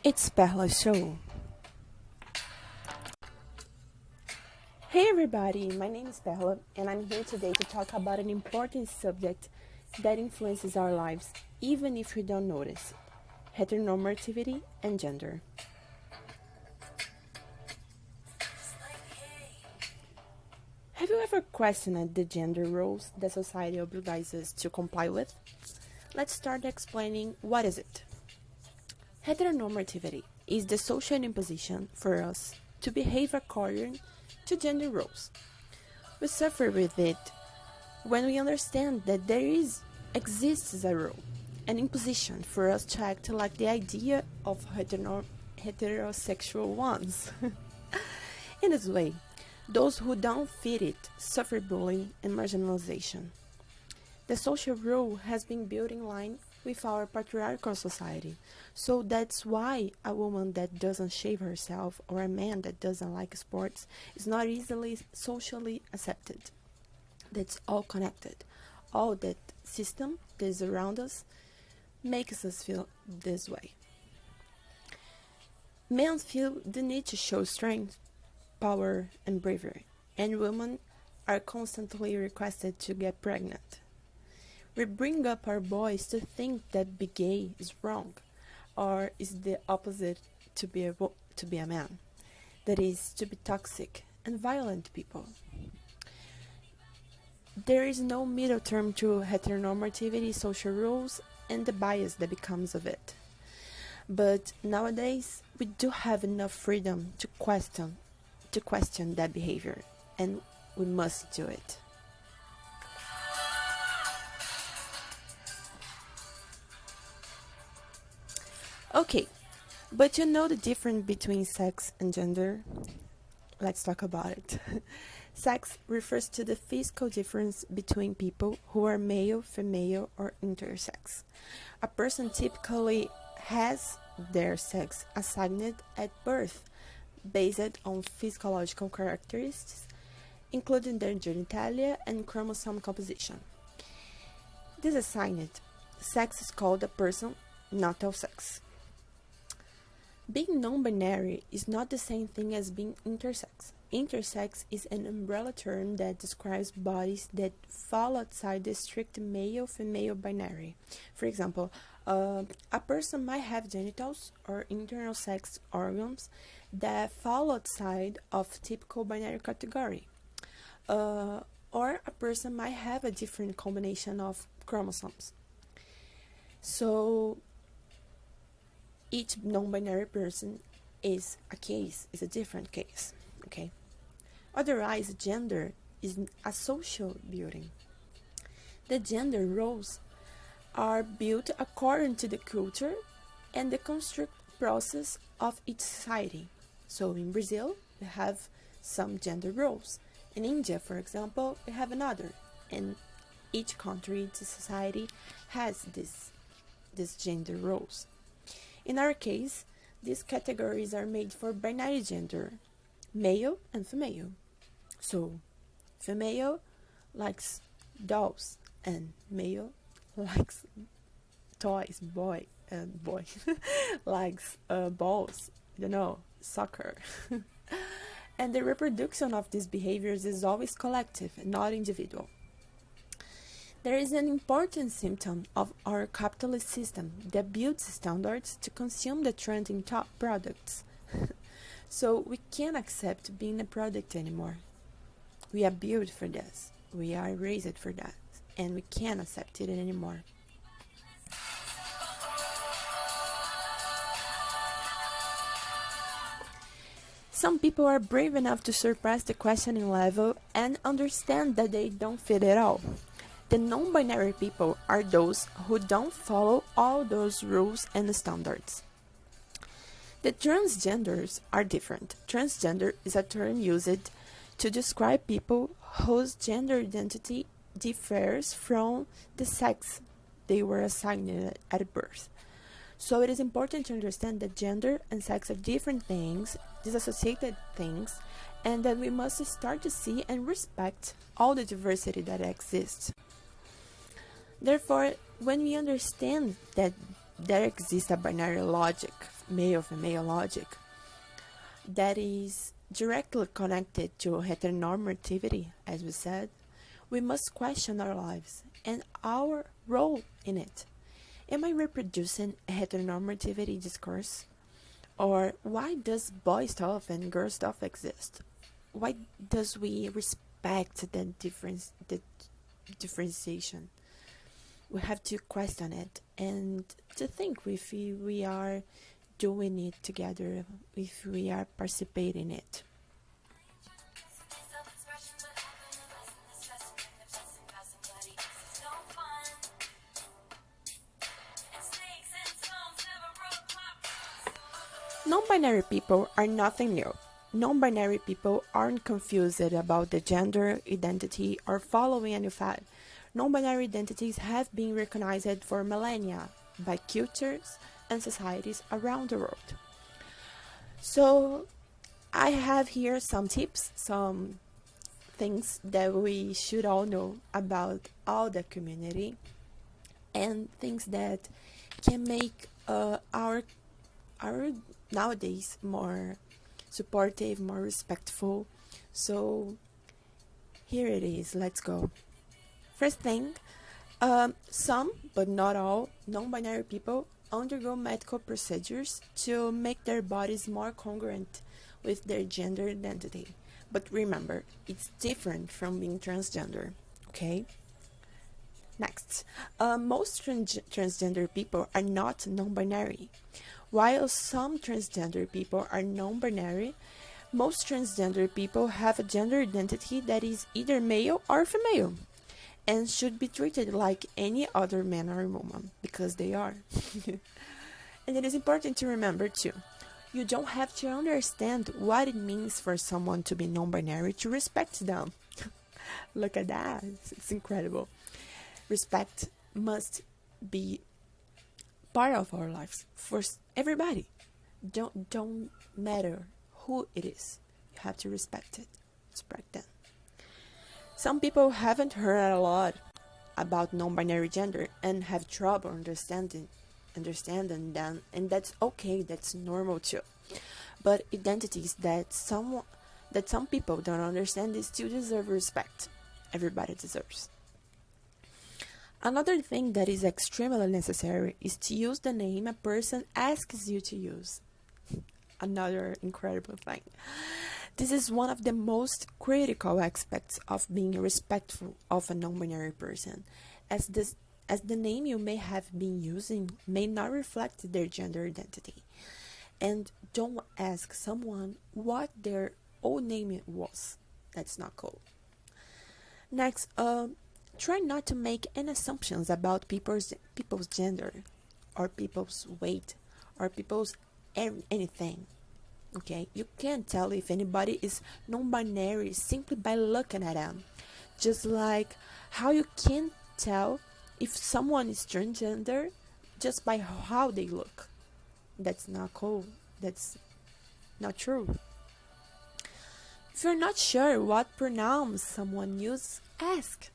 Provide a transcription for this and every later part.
It's Perla's show. Hey everybody, my name is Perla and I'm here today to talk about an important subject that influences our lives even if we don't notice it: heteronormativity and gender. Have you ever questioned the gender roles that society obliges us to comply with? Let's start explaining what is it. Heteronormativity is the social imposition for us to behave according to gender roles. We suffer with it when we understand that exists a role, an imposition for us to act like the idea of heterosexual ones. In this way, those who don't fit it suffer bullying and marginalization. The social rule has been built in line with our patriarchal society, so that's why a woman that doesn't shave herself or a man that doesn't like sports is not easily socially accepted. That's all connected. All that system that is around us makes us feel this way. Men feel the need to show strength, power, and bravery, and women are constantly requested to get pregnant. We bring up our boys to think that be gay is wrong, or is the opposite to be a man. That is, to be toxic and violent people. There is no middle term to heteronormativity, social rules, and the bias that becomes of it. But nowadays, we do have enough freedom to question that behavior, and we must do it. Okay, but you know the difference between sex and gender? Let's talk about it. Sex refers to the physical difference between people who are male, female, or intersex. A person typically has their sex assigned at birth based on physiological characteristics, including their genitalia and chromosome composition. This assigned sex is called a person, not a sex. Being non-binary is not the same thing as being intersex. Intersex is an umbrella term that describes bodies that fall outside the strict male-female binary. For example, a person might have genitals or internal sex organs that fall outside of typical binary category. Or a person might have a different combination of chromosomes. So each non-binary person is a different case, okay? Otherwise, gender is a social building. The gender roles are built according to the culture and the construct process of each society. So in Brazil, we have some gender roles. In India, for example, we have another. And each country, each society has these gender roles. In our case, these categories are made for binary gender, male and female. So, female likes dolls and male likes toys, boy likes balls, soccer. And the reproduction of these behaviors is always collective, not individual. There is an important symptom of our capitalist system that builds standards to consume the trending top products. So we can't accept being a product anymore. We are built for this. We are raised for that. And we can't accept it anymore. Some people are brave enough to surpass the questioning level and understand that they don't fit at all. The non-binary people are those who don't follow all those rules and standards. The transgenders are different. Transgender is a term used to describe people whose gender identity differs from the sex they were assigned at birth. So it is important to understand that gender and sex are different things, disassociated things, and that we must start to see and respect all the diversity that exists. Therefore, when we understand that there exists a binary logic male-female logic that is directly connected to heteronormativity, as we said, we must question our lives and our role in it. Am I reproducing a heteronormativity discourse? Or why does boy stuff and girl stuff exist? Why does we respect the differentiation? We have to question it and to think if we are doing it together, if we are participating in it. Non-binary people are nothing new. Non-binary people aren't confused about the gender identity or following a new fad. Non-binary identities have been recognized for millennia by cultures and societies around the world. So I have here some tips, some things that we should all know about all the community, and things that can make our nowadays more supportive, more respectful. So here it is, let's go. First thing, some, but not all, non-binary people undergo medical procedures to make their bodies more congruent with their gender identity. But remember, it's different from being transgender, okay? Next, most transgender people are not non-binary. While some transgender people are non-binary, most transgender people have a gender identity that is either male or female and should be treated like any other man or woman because they are. And it is important to remember too, you don't have to understand what it means for someone to be non-binary to respect them. Look at that, it's incredible. Respect must be part of our lives for everybody. Don't matter who it is, you have to respect it, respect them. Some people haven't heard a lot about non-binary gender and have trouble understanding them, and that's okay, that's normal too. But identities that some people don't understand, they still deserve respect. Everybody deserves. Another thing that is extremely necessary is to use the name a person asks you to use. Another incredible thing. This is one of the most critical aspects of being respectful of a non-binary person, as the name you may have been using may not reflect their gender identity. And don't ask someone what their old name was. That's not cool. Next, try not to make any assumptions about people's gender, or people's weight, or people's anything. Okay, you can't tell if anybody is non-binary simply by looking at them. Just like how you can't tell if someone is transgender just by how they look. That's not cool. That's not true. If you're not sure what pronouns someone uses, ask.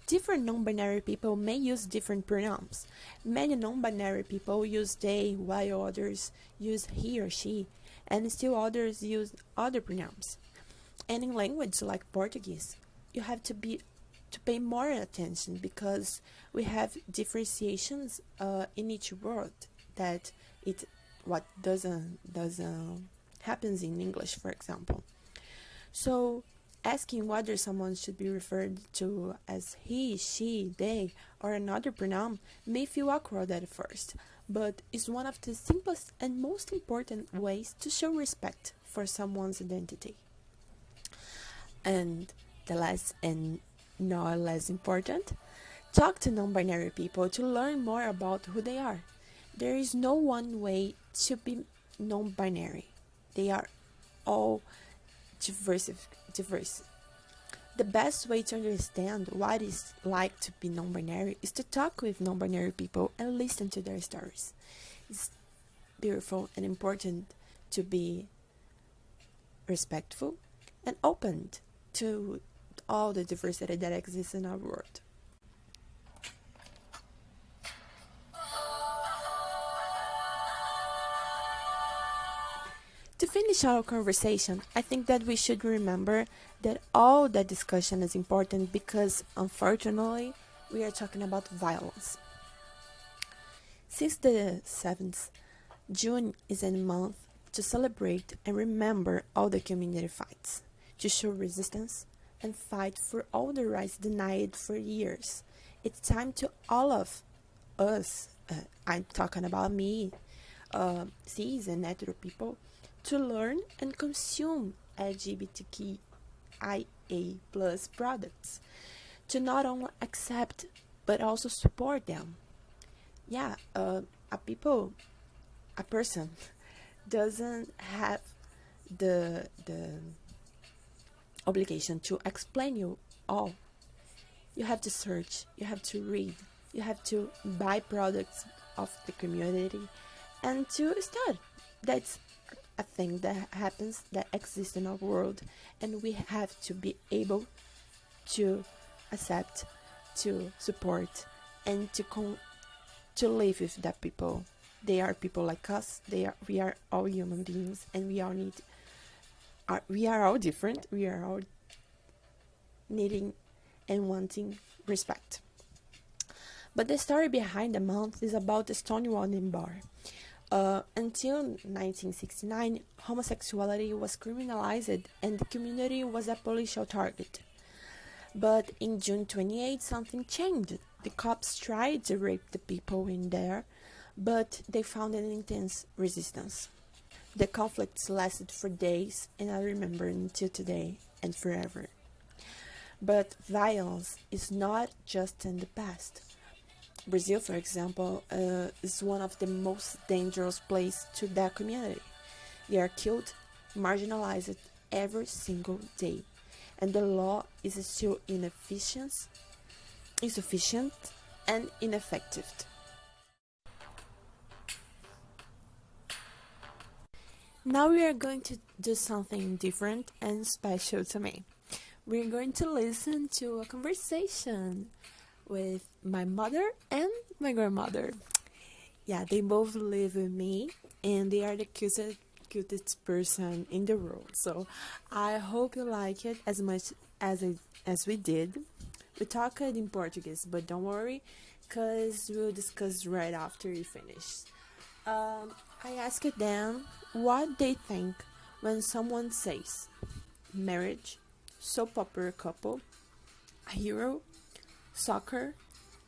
Different non-binary people may use different pronouns. Many non-binary people use they, while others use he or she, and still others use other pronouns. And in language like Portuguese, you have to pay more attention because we have differentiations in each word that what doesn't happens in English, for example. So asking whether someone should be referred to as he, she, they, or another pronoun may feel awkward at first, but is one of the simplest and most important ways to show respect for someone's identity. And the last and not less important, talk to non-binary people to learn more about who they are. There is no one way to be non-binary. They are all diverse. The best way to understand what it's like to be non-binary is to talk with non-binary people and listen to their stories. It's beautiful and important to be respectful and open to all the diversity that exists in our world. finish our conversation, I think that we should remember that all that discussion is important because, unfortunately, we are talking about violence. Since the 7th, June is a month to celebrate and remember all the community fights, to show resistance and fight for all the rights denied for years. It's time to all of us, I'm talking about me, cis and hetero people, to learn and consume LGBTQIA plus products, to not only accept but also support them. Yeah, a person doesn't have the obligation to explain you all. You have to search, you have to read, you have to buy products of the community and to study. That's a thing that happens, that exists in our world, and we have to be able to accept, to support, and to live with that people. They are people like us. We are all human beings, and we are all different. We are all needing and wanting respect. But the story behind the month is about the Stonewall bar. Until 1969, homosexuality was criminalized and the community was a political target. But in June 28, something changed. The cops tried to rape the people in there, but they found an intense resistance. The conflicts lasted for days, and I remember until today and forever. But violence is not just in the past. Brazil, for example, is one of the most dangerous places to that community. They are killed, marginalized every single day, and the law is still insufficient and ineffective. Now we are going to do something different and special to me. We're going to listen to a conversation with my mother and my grandmother. Yeah, they both live with me and they are the cutest person in the world. So I hope you like it as much as we did. We talked in Portuguese, but don't worry, because we'll discuss right after you finish. I asked them what they think when someone says marriage, soap opera couple, a hero, soccer,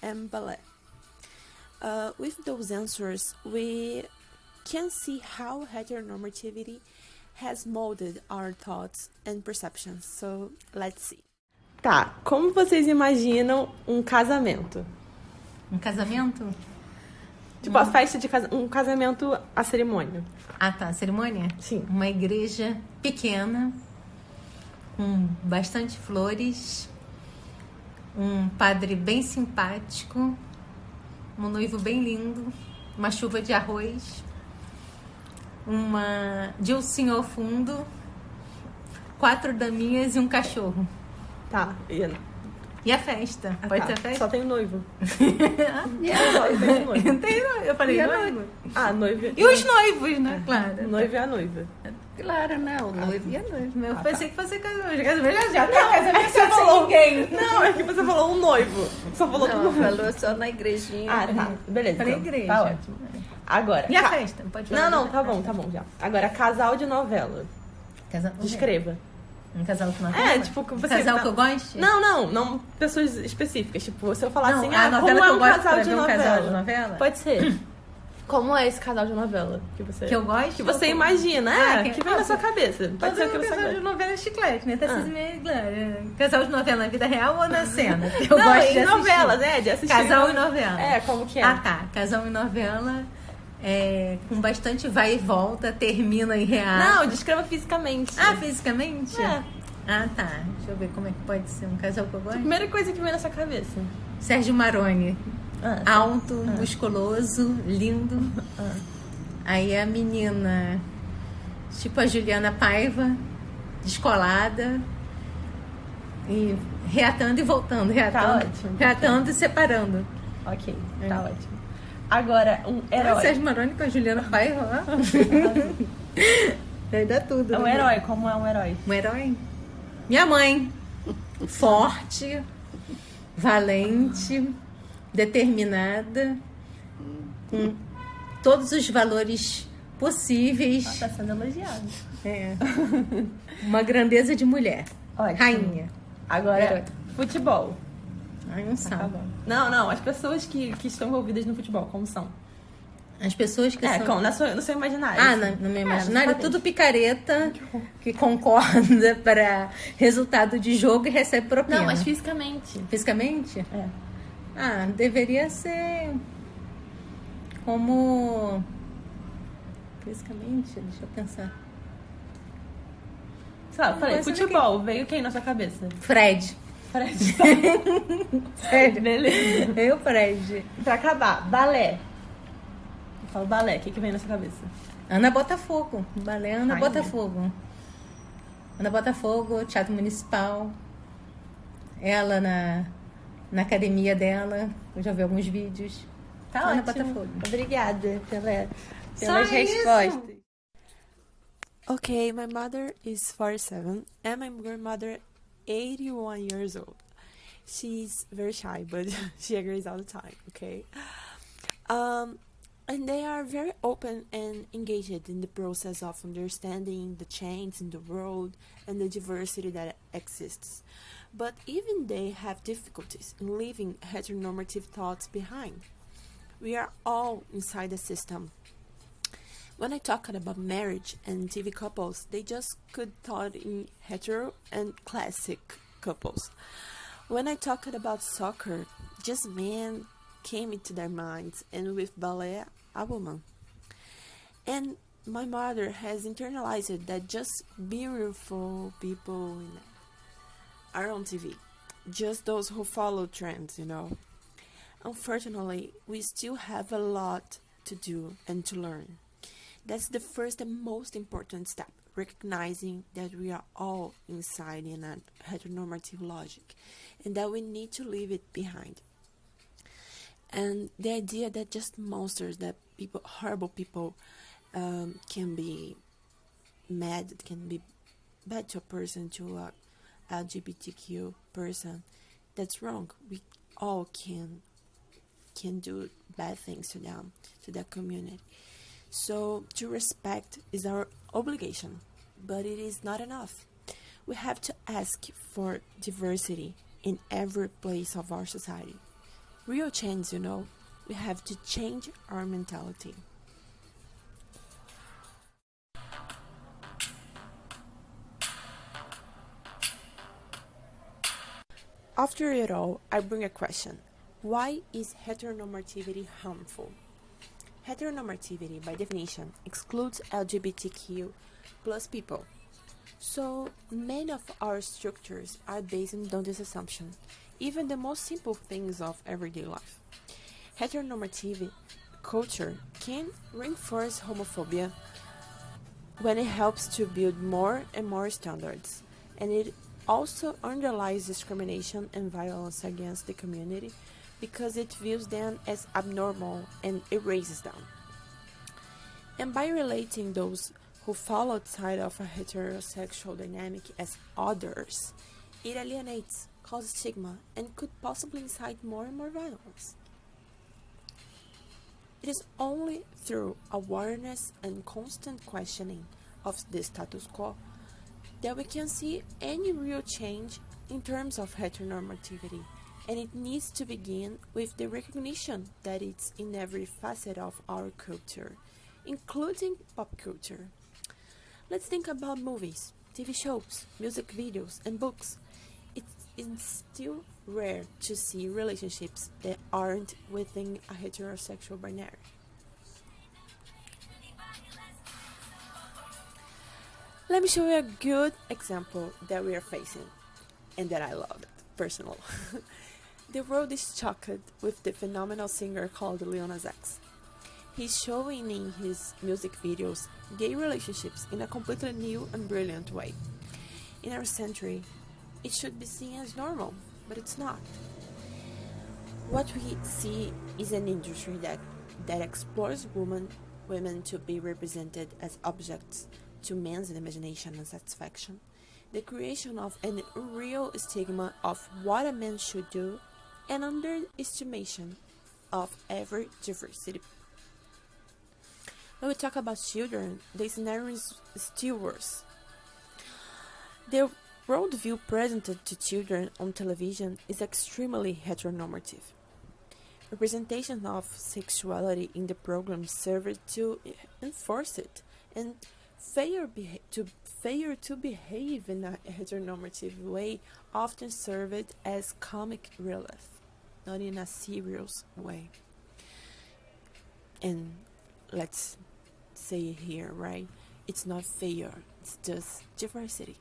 and ballet. With those answers, we can see how heteronormativity has molded our thoughts and perceptions. So, let's see. Tá, como vocês imaginam um casamento? Um casamento? Tipo, a festa de um casamento, a cerimônia. Ah, tá. Cerimônia? Sim. Uma igreja pequena, com bastante flores, um padre bem simpático, um noivo bem lindo, uma chuva de arroz, uma Dilcinho ao fundo, 4 daminhas e um cachorro. Tá. E a festa? Pode ter festa? Só tem o noivo. Só tem o noivo. Eu falei noivo. Ah, noivo. E os noivos, né? Claro. O noivo e a noiva. Claro, né? O noivo e a noiva. Eu pensei que fosse casamento. Já tá casamento, você falou ninguém. Não, é que você falou um noivo. Só falou do noivo. Falou só na igrejinha. Ah, tá. Beleza. Falei então. igreja. Tá ótimo. Agora. E a festa? Pode falar. Não, tá bom já. Agora, casal de novela. Descreva. Um casal que não é tipo, que você... casal que eu goste? Não pessoas específicas. Tipo, se eu falar assim, a novela como é que eu um gosto casal de um novela? casal de novela? Pode ser. Como é esse casal de novela que você... Que eu gosto? Que você imagina, que vem na sua cabeça. Pode ser o que você casal gosta. de novela é chiclete, né? Casal de novela na vida real ou na cena? Eu gosto de novelas, de assistir. Casal e novela. Como que é? Ah, tá. Casal e novela... com bastante vai e volta, termina em real. Não, descreva fisicamente. Ah, fisicamente? É. Ah, tá. Deixa eu ver como é que pode ser um casal que eu gosto. A primeira coisa que vem na sua cabeça. Sérgio Maroni. Alto, musculoso, lindo. Aí a menina, tipo a Juliana Paiva, descolada. E reatando e voltando. Tá ótimo. Reatando e separando. Ok, tá ótimo. Agora, um herói. Sérgio Maroni com a Juliana Paiva lá. Vai dar tudo. É um né? herói, como é um herói? Um herói. Minha mãe. Forte, valente, determinada, com todos os valores possíveis. Tá sendo elogiado. É. Uma grandeza de mulher. Ótimo. Rainha. Agora, futebol. Ai, não sabe. Não, as pessoas que estão envolvidas no futebol, como são? As pessoas que são... como no seu imaginário. Ah, assim. no meu imaginário, exatamente. tudo picareta que concorda para resultado de jogo e recebe propina. Não, mas fisicamente. Fisicamente? É. Ah, deveria ser como... Fisicamente? Deixa eu pensar. Sei lá, eu falei, Mas futebol, veio quem na sua cabeça? Fred. Fred. Sério. Beleza. Eu, Fred. Pra acabar, balé. Eu falo balé, o que vem na sua cabeça? Ana Botafogo. Balé Ana Rainha. Botafogo. Ana Botafogo, Teatro Municipal. Ela na academia dela. Eu já vi alguns vídeos. Tá Ana ótimo. Botafogo. Obrigada pelas Só respostas. Okay, my mother is 47 and my grandmother 81 years old. She's very shy, but she agrees all the time, okay? And they are very open and engaged in the process of understanding the change in the world and the diversity that exists. But even they have difficulties in leaving heteronormative thoughts behind. We are all inside the system. When I talked about marriage and TV couples, they just could thought in hetero and classic couples. When I talked about soccer, just men came into their minds, and with ballet, a woman. And my mother has internalized that just beautiful people are on TV, just those who follow trends, you know. Unfortunately, we still have a lot to do and to learn. That's the first and most important step, recognizing that we are all inside in a heteronormative logic and that we need to leave it behind. And the idea that just monsters, that people, horrible people, can be mad, can be bad to a person, to a LGBTQ person, that's wrong. We all can do bad things to them, to that community. So to respect is our obligation, but it is not enough. We have to ask for diversity in every place of our society. Real change, you know, we have to change our mentality. After it all, I bring a question. Why is heteronormativity harmful? Heteronormativity, by definition, excludes LGBTQ plus people. So, many of our structures are based on this assumption, even the most simple things of everyday life. Heteronormative culture can reinforce homophobia when it helps to build more and more standards, and it also underlies discrimination and violence against the community because it views them as abnormal and erases them. And by relating those who fall outside of a heterosexual dynamic as others, it alienates, causes stigma, and could possibly incite more and more violence. It is only through awareness and constant questioning of the status quo that we can see any real change in terms of heteronormativity, and it needs to begin with the recognition that it's in every facet of our culture, including pop culture. Let's think about movies, TV shows, music videos, and books. It's still rare to see relationships that aren't within a heterosexual binary. Let me show you a good example that we are facing, and that I love, personally. The world is shocked with the phenomenal singer called Lil Nas X. He's showing in his music videos gay relationships in a completely new and brilliant way. In our century, it should be seen as normal, but it's not. What we see is an industry that explores women to be represented as objects to man's imagination and satisfaction, the creation of an unreal stigma of what a man should do, and underestimation of every diversity. When we talk about children, the scenario is still worse. The worldview presented to children on television is extremely heteronormative. Representation of sexuality in the program served to enforce it, and failure to behave in a heteronormative way often served as comic relief, not in a serious way. And let's say it here, right? It's not failure, it's just diversity.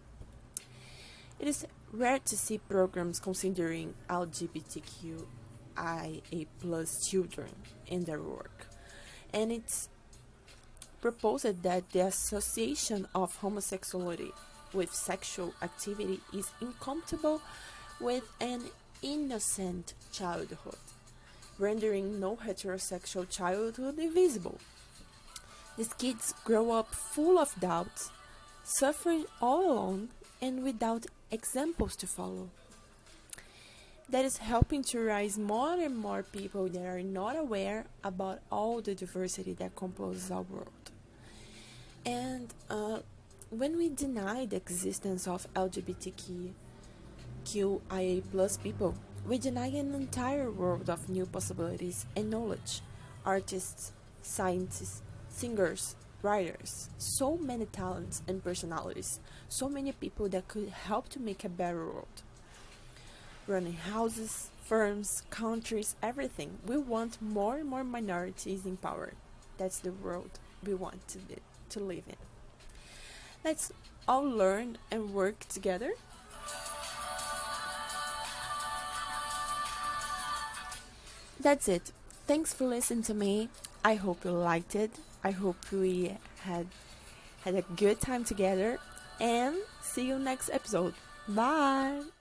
It is rare to see programs considering LGBTQIA plus children in their work, and it's proposed that the association of homosexuality with sexual activity is incompatible with an innocent childhood, rendering no heterosexual childhood invisible. These kids grow up full of doubts, suffering all alone and without examples to follow. That is helping to raise more and more people that are not aware about all the diversity that composes our world. And when we deny the existence of LGBTQIA plus people, we deny an entire world of new possibilities and knowledge. Artists, scientists, singers, writers, so many talents and personalities, so many people that could help to make a better world. Running houses, firms, countries, everything. We want more and more minorities in power. That's the world we want to live in. Let's all learn and work together. That's it. Thanks for listening to me. I hope you liked it. I hope we had a good time together. And see you next episode. Bye!